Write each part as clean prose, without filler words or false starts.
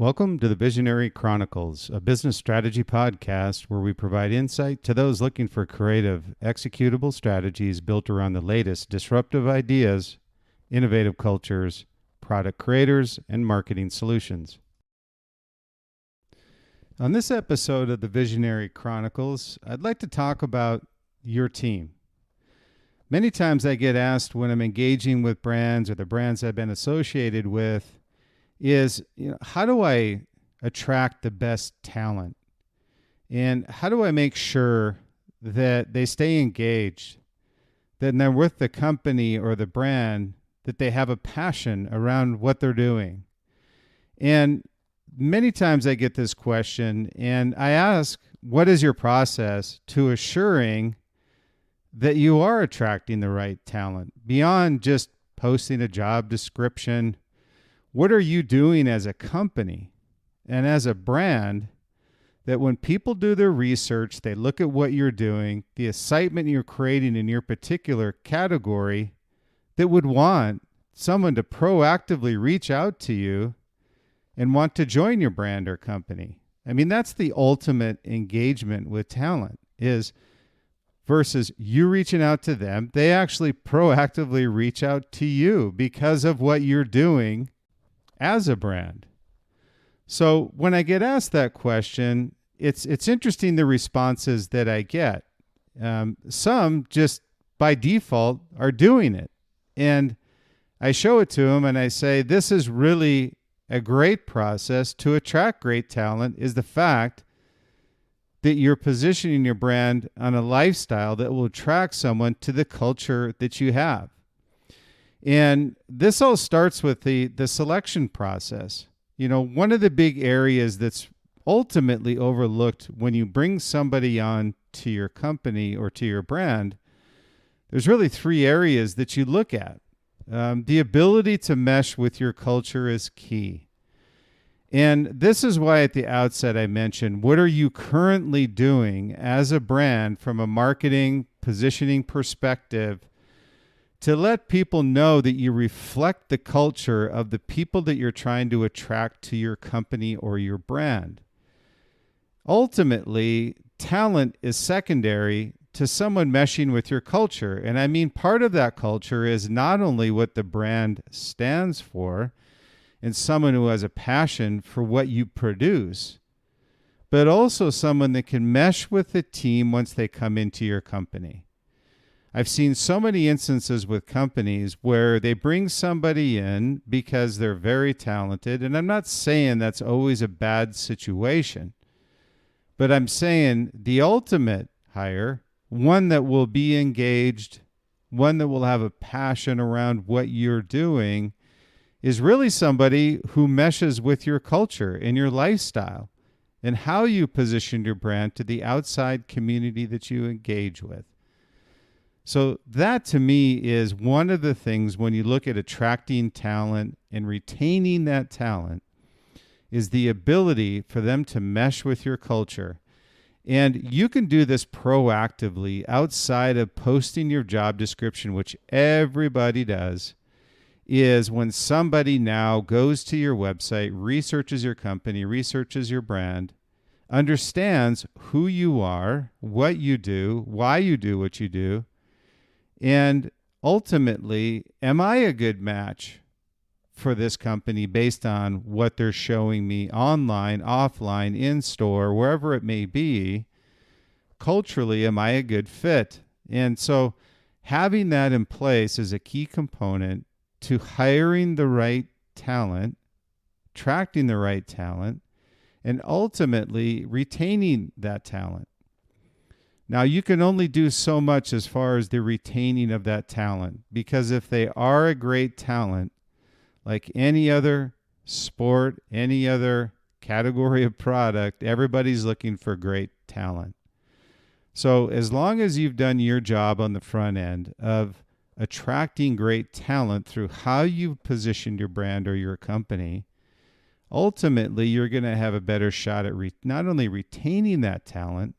Welcome to the Visionary Chronicles, a business strategy podcast where we provide insight to those looking for creative, executable strategies built around the latest disruptive ideas, innovative cultures, product creators, and marketing solutions. On this episode of the Visionary Chronicles, I'd like to talk about your team. Many times I get asked when I'm engaging with brands or the brands I've been associated with is, how do I attract the best talent? And how do I make sure that they stay engaged, that they're with the company or the brand, that they have a passion around what they're doing? And many times I get this question and I ask, what is your process to assuring that you are attracting the right talent beyond just posting a job description? What are you doing as a company and as a brand that when people do their research, they look at what you're doing, the excitement you're creating in your particular category, that would want someone to proactively reach out to you and want to join your brand or company? I mean, that's the ultimate engagement with talent, is versus you reaching out to them. They actually proactively reach out to you because of what you're doing as a brand. So when I get asked that question, it's interesting the responses that I get. Some just by default are doing it. And I show it to them and I say, this is really a great process to attract great talent, is the fact that you're positioning your brand on a lifestyle that will attract someone to the culture that you have. And this all starts with the selection process. One of the big areas that's ultimately overlooked when you bring somebody on to your company or to your brand, there's really three areas that you look at. The ability to mesh with your culture is key. And this is why at the outset I mentioned, what are you currently doing as a brand from a marketing positioning perspective to let people know that you reflect the culture of the people that you're trying to attract to your company or your brand. Ultimately, talent is secondary to someone meshing with your culture. And I mean, part of that culture is not only what the brand stands for and someone who has a passion for what you produce, but also someone that can mesh with the team once they come into your company. I've seen so many instances with companies where they bring somebody in because they're very talented. And I'm not saying that's always a bad situation, but I'm saying the ultimate hire, one that will be engaged, one that will have a passion around what you're doing, is really somebody who meshes with your culture and your lifestyle and how you position your brand to the outside community that you engage with. So that to me is one of the things when you look at attracting talent and retaining that talent, is the ability for them to mesh with your culture. And you can do this proactively outside of posting your job description, which everybody does, is when somebody now goes to your website, researches your company, researches your brand, understands who you are, what you do, why you do what you do, and ultimately, am I a good match for this company based on what they're showing me online, offline, in store, wherever it may be? Culturally, am I a good fit? And so having that in place is a key component to hiring the right talent, attracting the right talent, and ultimately retaining that talent. Now, you can only do so much as far as the retaining of that talent, because if they are a great talent, like any other sport, any other category of product, everybody's looking for great talent. So as long as you've done your job on the front end of attracting great talent through how you've positioned your brand or your company, ultimately you're going to have a better shot at not only retaining that talent,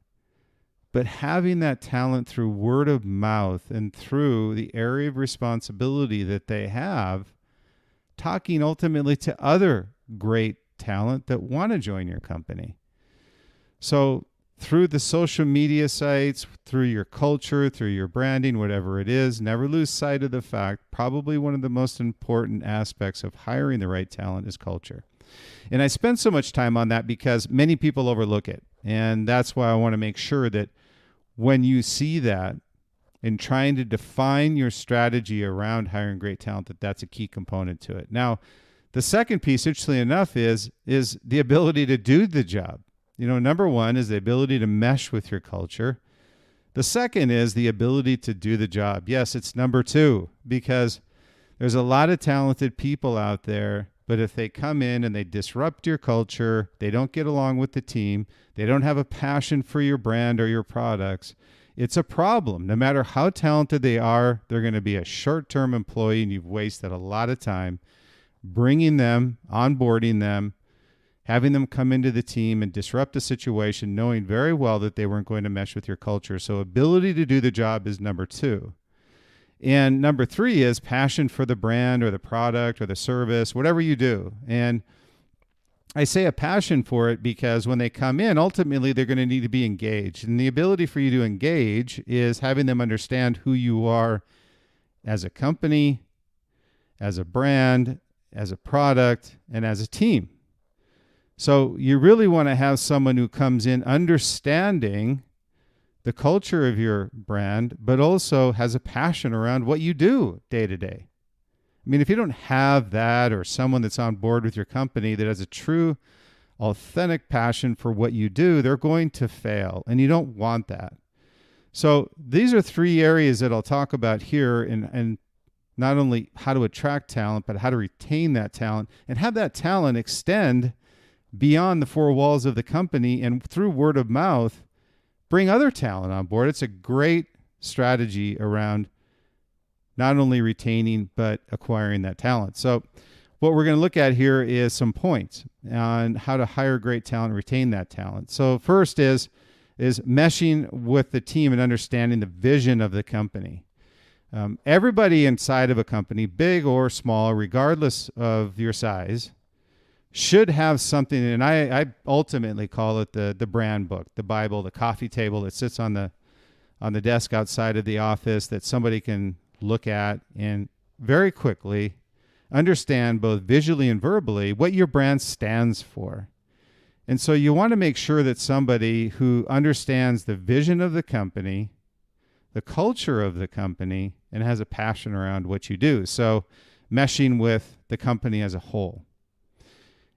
but having that talent through word of mouth and through the area of responsibility that they have, talking ultimately to other great talent that want to join your company. So through the social media sites, through your culture, through your branding, whatever it is, never lose sight of the fact, probably one of the most important aspects of hiring the right talent is culture. And I spend so much time on that because many people overlook it. And that's why I want to make sure that when you see that and trying to define your strategy around hiring great talent, that's a key component to it. Now, the second piece, interestingly enough, is the ability to do the job. Number one is the ability to mesh with your culture. The second is the ability to do the job. Yes, it's number two, because there's a lot of talented people out there, but if they come in and they disrupt your culture, they don't get along with the team, they don't have a passion for your brand or your products, it's a problem. No matter how talented they are, they're going to be a short-term employee, and you've wasted a lot of time bringing them, onboarding them, having them come into the team and disrupt the situation, knowing very well that they weren't going to mesh with your culture. So ability to do the job is number two. And number three is passion for the brand or the product or the service, whatever you do. And I say a passion for it because when they come in, ultimately they're going to need to be engaged. And the ability for you to engage is having them understand who you are as a company, as a brand, as a product, and as a team. So you really want to have someone who comes in understanding the culture of your brand, but also has a passion around what you do day to day. I mean, if you don't have that, or someone that's on board with your company that has a true, authentic passion for what you do, they're going to fail, and you don't want that. So these are three areas that I'll talk about here, and not only how to attract talent, but how to retain that talent and have that talent extend beyond the four walls of the company, and through word of mouth, bring other talent on board. It's a great strategy around not only retaining, but acquiring that talent. So what we're going to look at here is some points on how to hire great talent and retain that talent. So first is meshing with the team and understanding the vision of the company. Everybody inside of a company, big or small, regardless of your size, should have something, and I ultimately call it the brand book, the Bible, the coffee table that sits on the desk outside of the office that somebody can look at and very quickly understand, both visually and verbally, what your brand stands for. And so you want to make sure that somebody who understands the vision of the company, the culture of the company, and has a passion around what you do. So meshing with the company as a whole.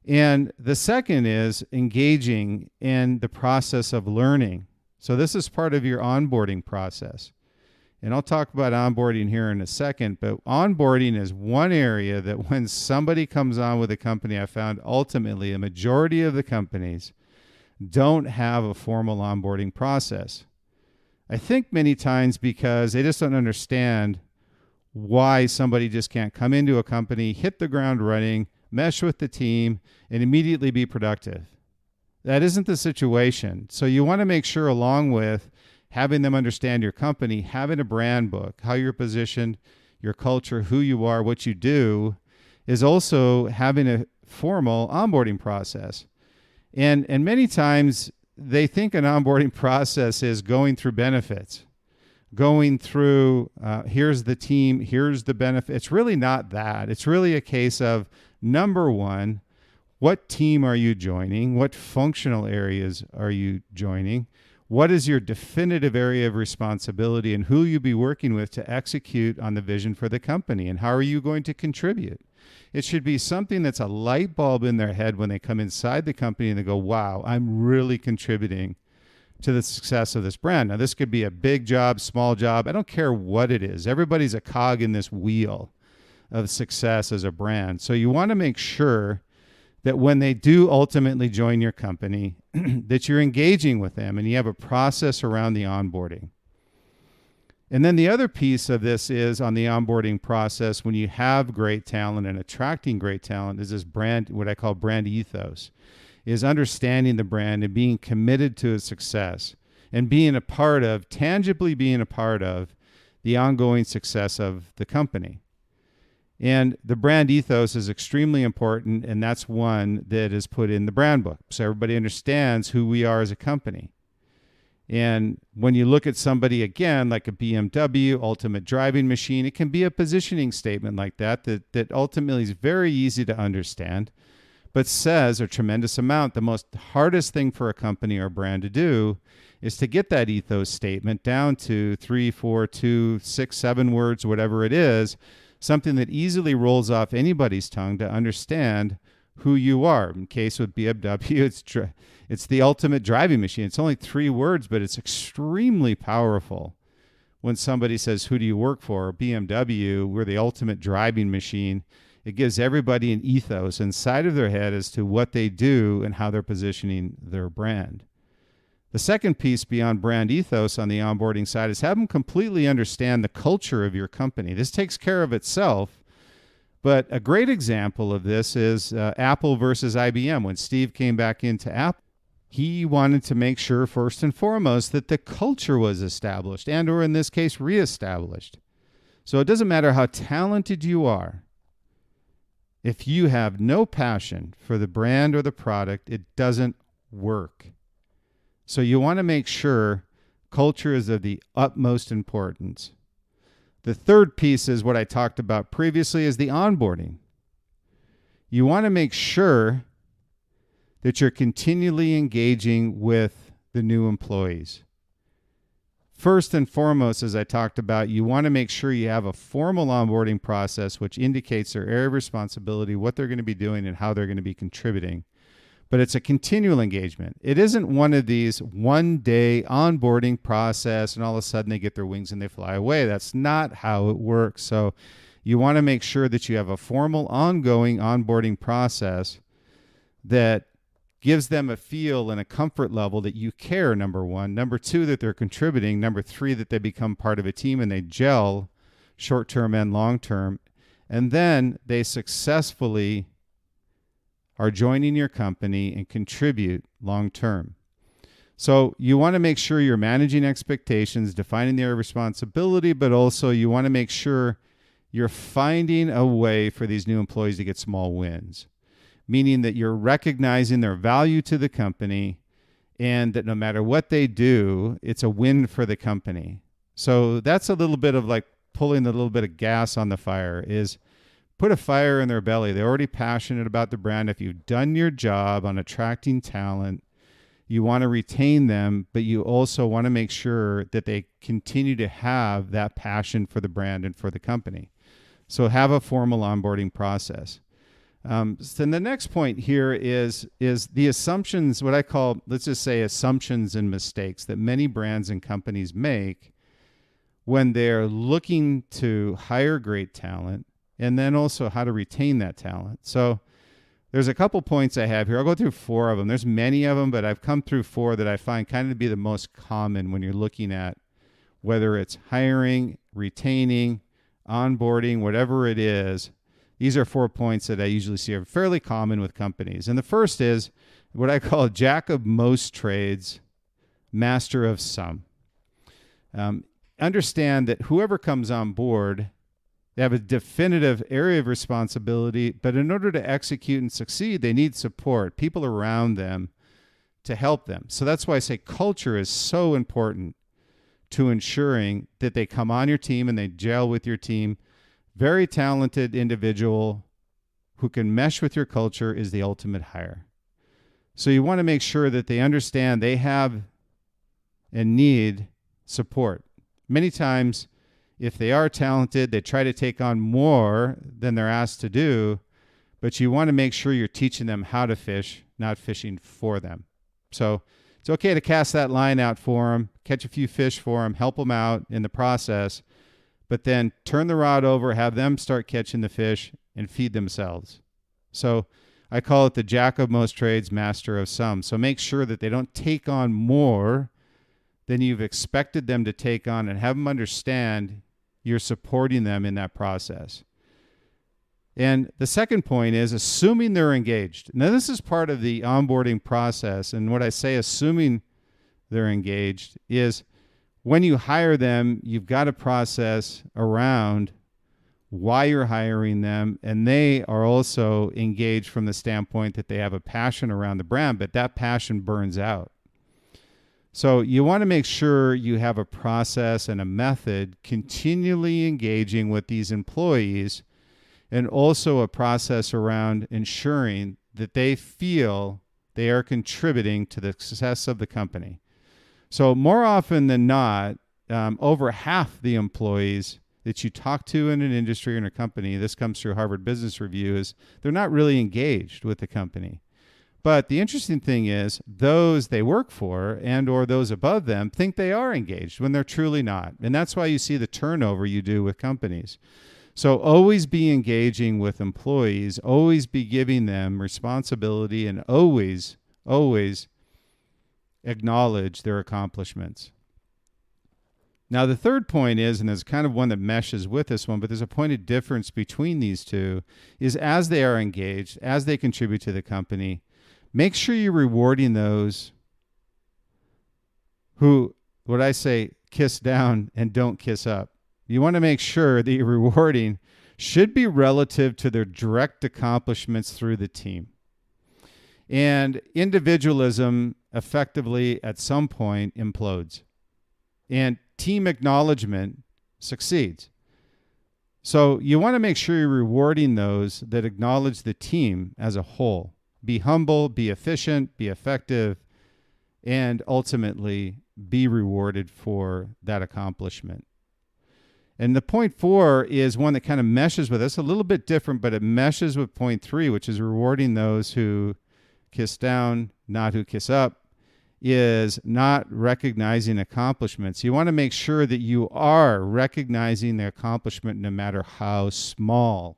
And the second is engaging in the process of learning. So this is part of your onboarding process. And I'll talk about onboarding here in a second, but onboarding is one area that when somebody comes on with a company, I found ultimately a majority of the companies don't have a formal onboarding process. I think many times because they just don't understand why somebody just can't come into a company, hit the ground running, mesh with the team, and immediately be productive. That isn't the situation. So you want to make sure, along with having them understand your company, having a brand book, how you're positioned, your culture, who you are, what you do, is also having a formal onboarding process. And many times they think an onboarding process is going through benefits, going through, here's the team, here's the benefit. It's really not that. It's really a case of, number one, what team are you joining? What functional areas are you joining? What is your definitive area of responsibility, and who you'll be working with to execute on the vision for the company, and how are you going to contribute? It should be something that's a light bulb in their head when they come inside the company and they go, wow, I'm really contributing to the success of this brand. Now, this could be a big job, small job. I don't care what it is. Everybody's a cog in this wheel of success as a brand. So you want to make sure that when they do ultimately join your company, that you're engaging with them and you have a process around the onboarding. And then the other piece of this is on the onboarding process, when you have great talent and attracting great talent, is this brand, what I call brand ethos, is understanding the brand and being committed to its success and being a part of, tangibly being a part of the ongoing success of the company. And the brand ethos is extremely important, and that's one that is put in the brand book. So everybody understands who we are as a company. And when you look at somebody, again, like a BMW, ultimate driving machine, it can be a positioning statement like that ultimately is very easy to understand, but says a tremendous amount. The most hardest thing for a company or brand to do is to get that ethos statement down to 3, 4, 2, 6, 7 words, whatever it is, something that easily rolls off anybody's tongue to understand who you are. In case with BMW, it's the ultimate driving machine. It's only 3 words, but it's extremely powerful. When somebody says, who do you work for? BMW, we're the ultimate driving machine. It gives everybody an ethos inside of their head as to what they do and how they're positioning their brand. The second piece beyond brand ethos on the onboarding side is have them completely understand the culture of your company. This takes care of itself. But a great example of this is Apple versus IBM. When Steve came back into Apple, he wanted to make sure, first and foremost, that the culture was established and, or in this case, reestablished. So it doesn't matter how talented you are. If you have no passion for the brand or the product, it doesn't work. So you want to make sure culture is of the utmost importance. The third piece is what I talked about previously, is the onboarding. You want to make sure that you're continually engaging with the new employees. First and foremost, as I talked about, you want to make sure you have a formal onboarding process which indicates their area of responsibility, what they're going to be doing, and how they're going to be contributing. But it's a continual engagement. It isn't one of these one-day onboarding process and all of a sudden they get their wings and they fly away. That's not how it works. So you want to make sure that you have a formal, ongoing onboarding process that gives them a feel and a comfort level that you care, number one. Number two, that they're contributing. Number three, that they become part of a team and they gel short-term and long-term. And then they successfully are joining your company and contribute long-term. So you want to make sure you're managing expectations, defining their responsibility, but also you want to make sure you're finding a way for these new employees to get small wins, meaning that you're recognizing their value to the company and that no matter what they do, it's a win for the company. So that's a little bit of like pulling a little bit of gas on the fire, is put a fire in their belly. They're already passionate about the brand. If you've done your job on attracting talent, you want to retain them, but you also want to make sure that they continue to have that passion for the brand and for the company. So have a formal onboarding process. So the next point here is the assumptions, what I call, let's just say, assumptions and mistakes that many brands and companies make when they're looking to hire great talent, and then also how to retain that talent. So there's a couple points I have here. I'll go through 4 of them. There's many of them, but I've come through 4 that I find kind of to be the most common when you're looking at whether it's hiring, retaining, onboarding, whatever it is. These are 4 points that I usually see are fairly common with companies. And the first is what I call jack of most trades, master of some. Understand that whoever comes on board, they have a definitive area of responsibility, but in order to execute and succeed, they need support, people around them to help them. So that's why I say culture is so important to ensuring that they come on your team and they gel with your team. Very talented individual who can mesh with your culture is the ultimate hire. So you want to make sure that they understand they have and need support. Many times, if they are talented, they try to take on more than they're asked to do, but you want to make sure you're teaching them how to fish, not fishing for them. So it's okay to cast that line out for them, catch a few fish for them, help them out in the process, but then turn the rod over, have them start catching the fish and feed themselves. So I call it the jack of most trades, master of some. So make sure that they don't take on more than you've expected them to take on, and have them understand you're supporting them in that process. And the second point is assuming they're engaged. Now, this is part of the onboarding process. And what I say, assuming they're engaged, is when you hire them, you've got a process around why you're hiring them, and they are also engaged from the standpoint that they have a passion around the brand, but that passion burns out. So you want to make sure you have a process and a method continually engaging with these employees, and also a process around ensuring that they feel they are contributing to the success of the company. So more often than not, over half the employees that you talk to in an industry or in a company, this comes through Harvard Business Review, is they're not really engaged with the company. But the interesting thing is those they work for and or those above them think they are engaged when they're truly not. And that's why you see the turnover you do with companies. So always be engaging with employees, always be giving them responsibility, and always acknowledge their accomplishments. Now, the third point is, and there's kind of one that meshes with this one, but there's a point of difference between these two, is as they are engaged, as they contribute to the company, make sure you're rewarding those who, what I say, kiss down and don't kiss up. You want to make sure that your rewarding should be relative to their direct accomplishments through the team. And individualism effectively at some point implodes. And team acknowledgement succeeds. So you want to make sure you're rewarding those that acknowledge the team as a whole. Be humble, be efficient, be effective, and ultimately be rewarded for that accomplishment. And the point 4 is one that kind of meshes with us, a little bit different, but it meshes with point 3, which is rewarding those who kiss down, not who kiss up, is not recognizing accomplishments. You want to make sure that you are recognizing the accomplishment no matter how small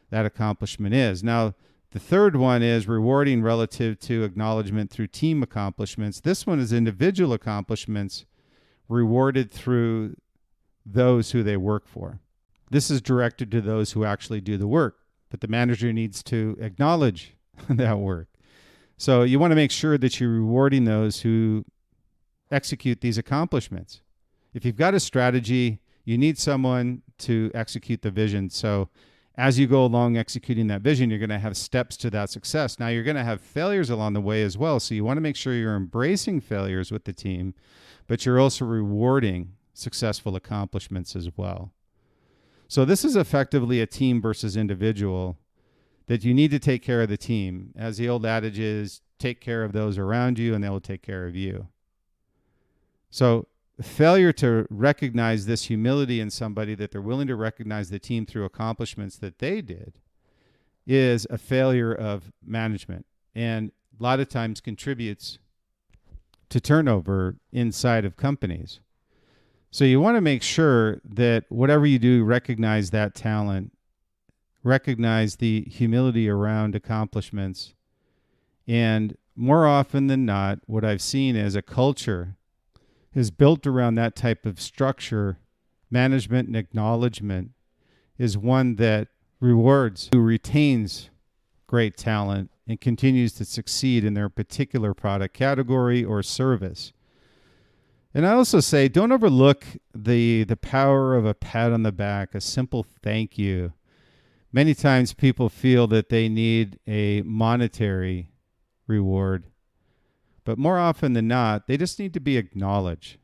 that accomplishment is. Now, the third one is rewarding relative to acknowledgement through team accomplishments. This one is individual accomplishments rewarded through those who they work for. This is directed to those who actually do the work, but the manager needs to acknowledge that work. So you want to make sure that you're rewarding those who execute these accomplishments. If you've got a strategy, you need someone to execute the vision. So as you go along executing that vision, you're going to have steps to that success. Now, you're going to have failures along the way as well. So you want to make sure you're embracing failures with the team, but you're also rewarding successful accomplishments as well. So this is effectively a team versus individual, that you need to take care of the team. As the old adage is, take care of those around you and they will take care of you. So failure to recognize this humility in somebody, that they're willing to recognize the team through accomplishments that they did, is a failure of management, and a lot of times contributes to turnover inside of companies. So you want to make sure that whatever you do, recognize that talent, recognize the humility around accomplishments. And more often than not, what I've seen is a culture is built around that type of structure. Management and acknowledgement is one that rewards who retains great talent and continues to succeed in their particular product category or service. And I also say, don't overlook the power of a pat on the back, a simple thank you. Many times people feel that they need a monetary reward, but more often than not, they just need to be acknowledged.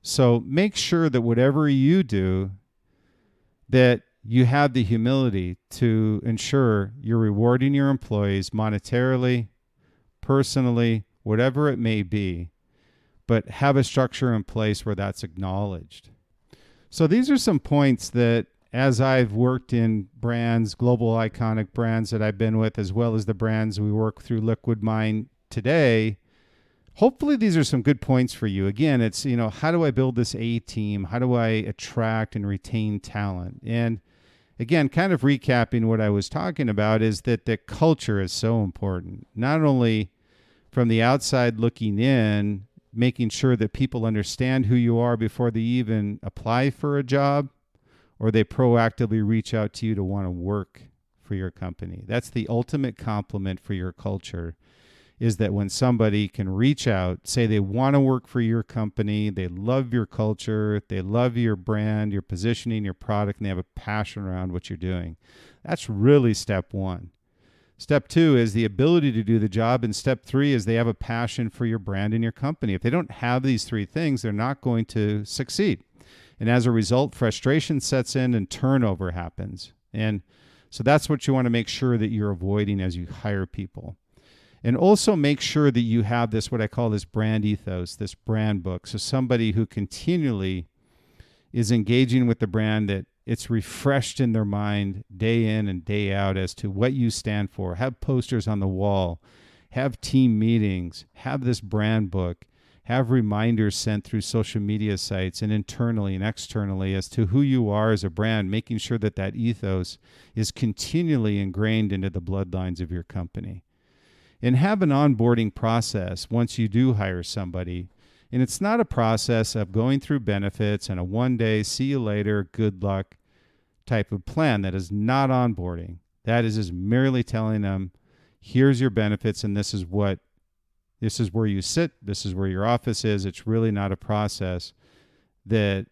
So make sure that whatever you do, that you have the humility to ensure you're rewarding your employees monetarily, personally, whatever it may be, but have a structure in place where that's acknowledged. So these are some points that, as I've worked in brands, global iconic brands that I've been with, as well as the brands we work through Liquid Mind today, hopefully these are some good points for you. Again, it's, how do I build this A team? How do I attract and retain talent? And again, kind of recapping what I was talking about, is that the culture is so important. Not only from the outside looking in, making sure that people understand who you are before they even apply for a job, or they proactively reach out to you to want to work for your company. That's the ultimate compliment for your culture, is that when somebody can reach out, say they want to work for your company, they love your culture, they love your brand, your positioning, your product, and they have a passion around what you're doing. That's really step one. Step two is the ability to do the job. And step three is they have a passion for your brand and your company. If they don't have these three things, they're not going to succeed. And as a result, frustration sets in and turnover happens. And so that's what you want to make sure that you're avoiding as you hire people. And also make sure that you have this, what I call this brand ethos, this brand book. So somebody who continually is engaging with the brand, that it's refreshed in their mind day in and day out as to what you stand for. Have posters on the wall, have team meetings, have this brand book, have reminders sent through social media sites and internally and externally as to who you are as a brand, making sure that that ethos is continually ingrained into the bloodlines of your company. And have an onboarding process once you do hire somebody. And it's not a process of going through benefits and a one-day, see you later, good luck type of plan. That is not onboarding. That is just merely telling them, here's your benefits and this is where you sit, this is where your office is. It's really not a process that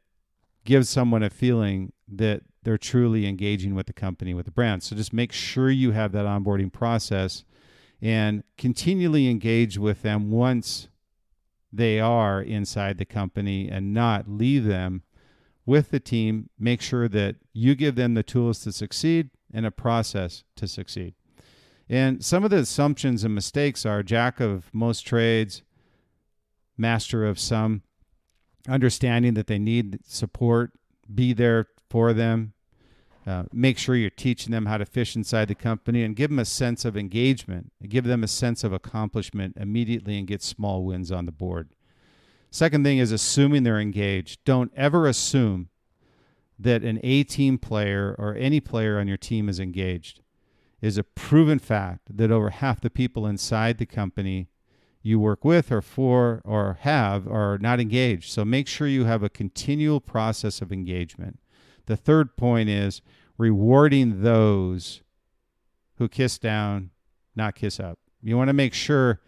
gives someone a feeling that they're truly engaging with the company, with the brand. So just make sure you have that onboarding process and continually engage with them once they are inside the company, and not leave them with the team. Make sure that you give them the tools to succeed and a process to succeed. And some of the assumptions and mistakes are jack of most trades, master of some, understanding that they need support, be there for them, make sure you're teaching them how to fish inside the company, and give them a sense of engagement, give them a sense of accomplishment immediately, and get small wins on the board. Second thing is assuming they're engaged. Don't ever assume that an A-team player or any player on your team is engaged. It is a proven fact that over half the people inside the company you work with or for or have are not engaged. So make sure you have a continual process of engagement. The third point is rewarding those who kiss down, not kiss up. You want to make sure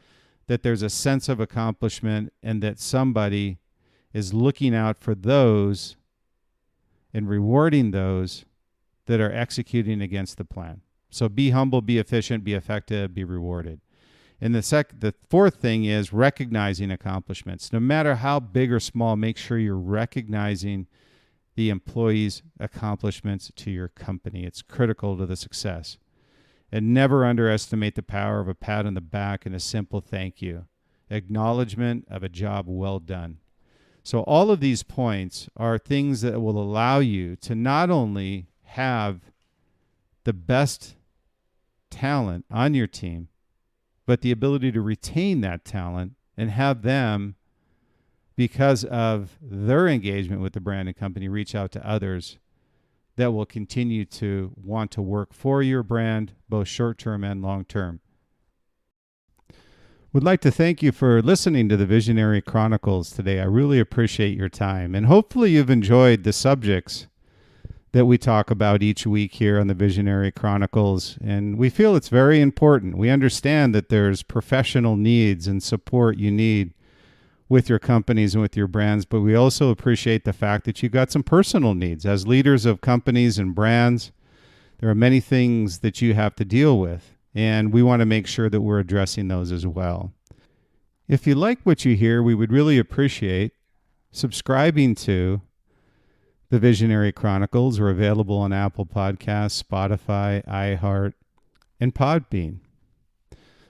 that there's a sense of accomplishment and that somebody is looking out for those and rewarding those that are executing against the plan. So be humble, be efficient, be effective, be rewarded. And the fourth thing is recognizing accomplishments. No matter how big or small, make sure you're recognizing the employees' accomplishments to your company. It's critical to the success. And never underestimate the power of a pat on the back and a simple thank you. Acknowledgement of a job well done. So all of these points are things that will allow you to not only have the best talent on your team, but the ability to retain that talent and have them, because of their engagement with the brand and company, reach out to others that will continue to want to work for your brand, both short-term and long-term. Would like to thank you for listening to the Visionary Chronicles today. I really appreciate your time, and hopefully you've enjoyed the subjects that we talk about each week here on the Visionary Chronicles, and we feel it's very important. We understand that there's professional needs and support you need with your companies and with your brands, but we also appreciate the fact that you've got some personal needs. As leaders of companies and brands, there are many things that you have to deal with, and we want to make sure that we're addressing those as well. If you like what you hear, we would really appreciate subscribing to the Visionary Chronicles. Are available on Apple Podcasts, Spotify, iHeart, and Podbean.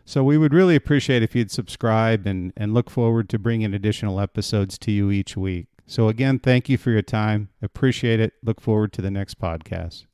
So we would really appreciate if you'd subscribe and look forward to bringing additional episodes to you each week. So again, thank you for your time. Appreciate it. Look forward to the next podcast.